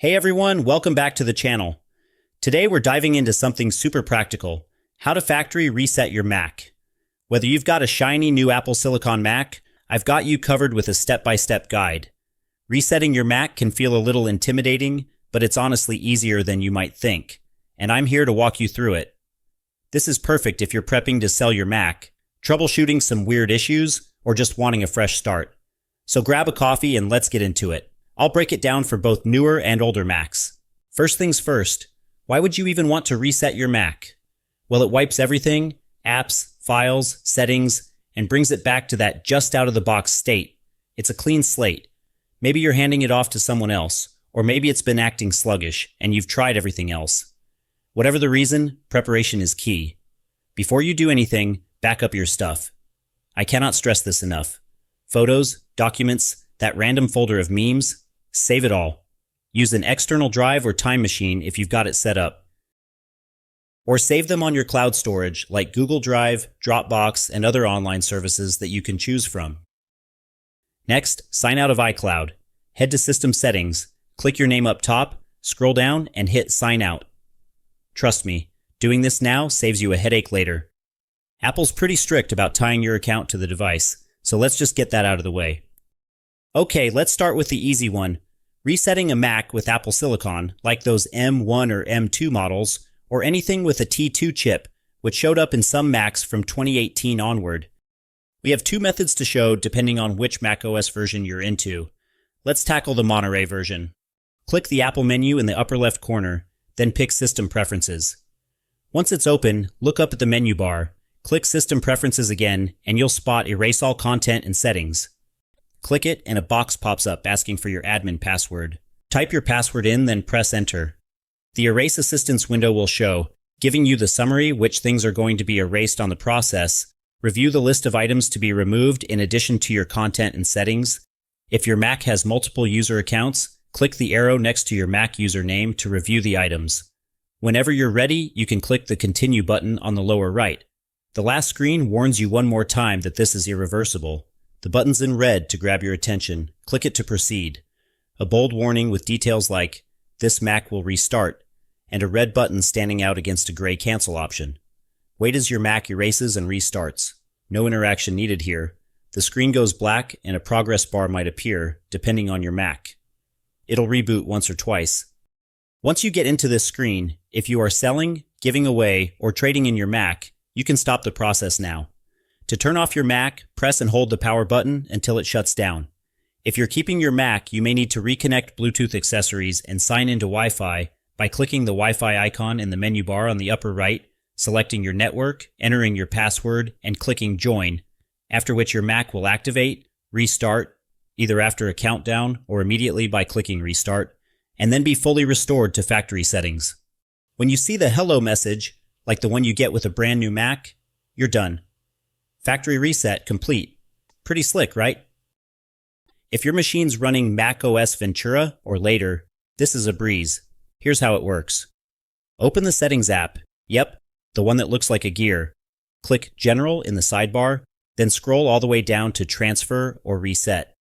Hey everyone, welcome back to the channel. Today we're diving into something super practical, how to factory reset your Mac. Whether you've got a shiny new Apple Silicon Mac, I've got you covered with a step-by-step guide. Resetting your Mac can feel a little intimidating, but it's honestly easier than you might think, and I'm here to walk you through it. This is perfect if you're prepping to sell your Mac, troubleshooting some weird issues, or just wanting a fresh start. So grab a coffee and let's get into it. I'll break it down for both newer and older Macs. First things first, why would you even want to reset your Mac? Well, it wipes everything, apps, files, settings, and brings it back to that just out-of-the-box state. It's a clean slate. Maybe you're handing it off to someone else, or maybe it's been acting sluggish and you've tried everything else. Whatever the reason, preparation is key. Before you do anything, back up your stuff. I cannot stress this enough. Photos, documents, that random folder of memes, save it all. Use an external drive or time machine if you've got it set up. Or save them on your cloud storage like Google Drive, Dropbox, and other online services that you can choose from. Next, sign out of iCloud. Head to System Settings, click your name up top, scroll down, and hit Sign Out. Trust me, doing this now saves you a headache later. Apple's pretty strict about tying your account to the device, so let's just get that out of the way. Okay, let's start with the easy one. Resetting a Mac with Apple Silicon, like those M1 or M2 models, or anything with a T2 chip, which showed up in some Macs from 2018 onward. We have two methods to show depending on which macOS version you're into. Let's tackle the Monterey version. Click the Apple menu in the upper left corner, then pick System Preferences. Once it's open, look up at the menu bar, click System Preferences again, and you'll spot Erase All Content and Settings. Click it and a box pops up asking for your admin password. Type your password in, then press Enter. The Erase Assistance window will show, giving you the summary which things are going to be erased on the process. Review the list of items to be removed in addition to your content and settings. If your Mac has multiple user accounts, click the arrow next to your Mac username to review the items. Whenever you're ready, you can click the Continue button on the lower right. The last screen warns you one more time that this is irreversible. The button's in red to grab your attention. Click it to proceed. A bold warning with details like, "This Mac will restart," and a red button standing out against a gray cancel option. Wait as your Mac erases and restarts. No interaction needed here. The screen goes black and a progress bar might appear, depending on your Mac. It'll reboot once or twice. Once you get into this screen, if you are selling, giving away, or trading in your Mac, you can stop the process now. To turn off your Mac, press and hold the power button until it shuts down. If you're keeping your Mac, you may need to reconnect Bluetooth accessories and sign into Wi-Fi by clicking the Wi-Fi icon in the menu bar on the upper right, selecting your network, entering your password, and clicking Join, after which your Mac will activate, restart, either after a countdown or immediately by clicking Restart, and then be fully restored to factory settings. When you see the Hello message, like the one you get with a brand new Mac, you're done. Factory reset complete. Pretty slick, right? If your machine's running macOS Ventura or later, this is a breeze. Here's how it works. Open the Settings app. Yep, the one that looks like a gear. Click General in the sidebar, then scroll all the way down to Transfer or Reset.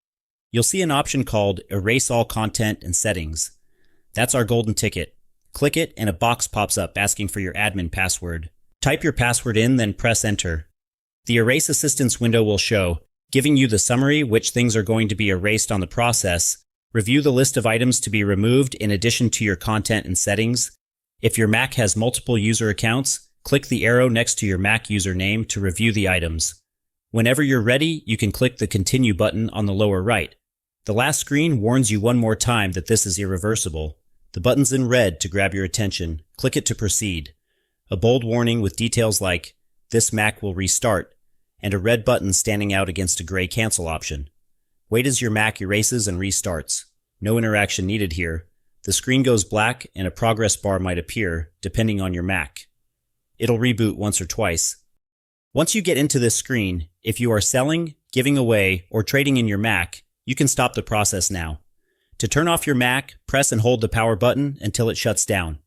You'll see an option called Erase All Content and Settings. That's our golden ticket. Click it and a box pops up asking for your admin password. Type your password in, then press Enter. The Erase Assistance window will show, giving you the summary which things are going to be erased on the process. Review the list of items to be removed in addition to your content and settings. If your Mac has multiple user accounts, click the arrow next to your Mac username to review the items. Whenever you're ready, you can click the Continue button on the lower right. The last screen warns you one more time that this is irreversible. The button's in red to grab your attention. Click it to proceed. A bold warning with details like, "This Mac will restart," and a red button standing out against a gray cancel option. Wait as your Mac erases and restarts. No interaction needed here. The screen goes black and a progress bar might appear, depending on your Mac. It'll reboot once or twice. Once you get into this screen, if you are selling, giving away, or trading in your Mac, you can stop the process now. To turn off your Mac, press and hold the power button until it shuts down.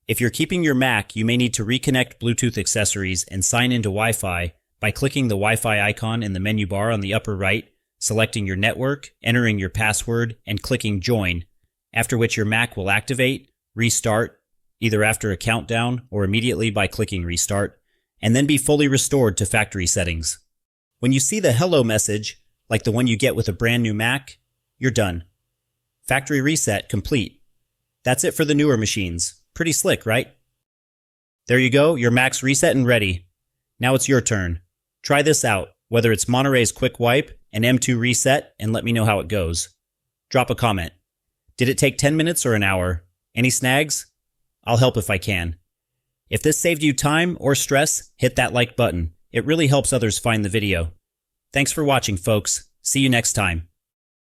If you're keeping your Mac, you may need to reconnect Bluetooth accessories and sign into Wi-Fi by clicking the Wi-Fi icon in the menu bar on the upper right, selecting your network, entering your password, and clicking Join, after which your Mac will activate, restart, either after a countdown or immediately by clicking restart, and then be fully restored to factory settings. When you see the hello message, like the one you get with a brand new Mac, you're done. Factory reset complete. That's it for the newer machines. Pretty slick, right? There you go, your Mac's reset and ready. Now it's your turn. Try this out, whether it's Monterey's Quick Wipe and M2 Reset, and let me know how it goes. Drop a comment. Did it take 10 minutes or an hour? Any snags? I'll help if I can. If this saved you time or stress, hit that like button. It really helps others find the video. Thanks for watching, folks. See you next time.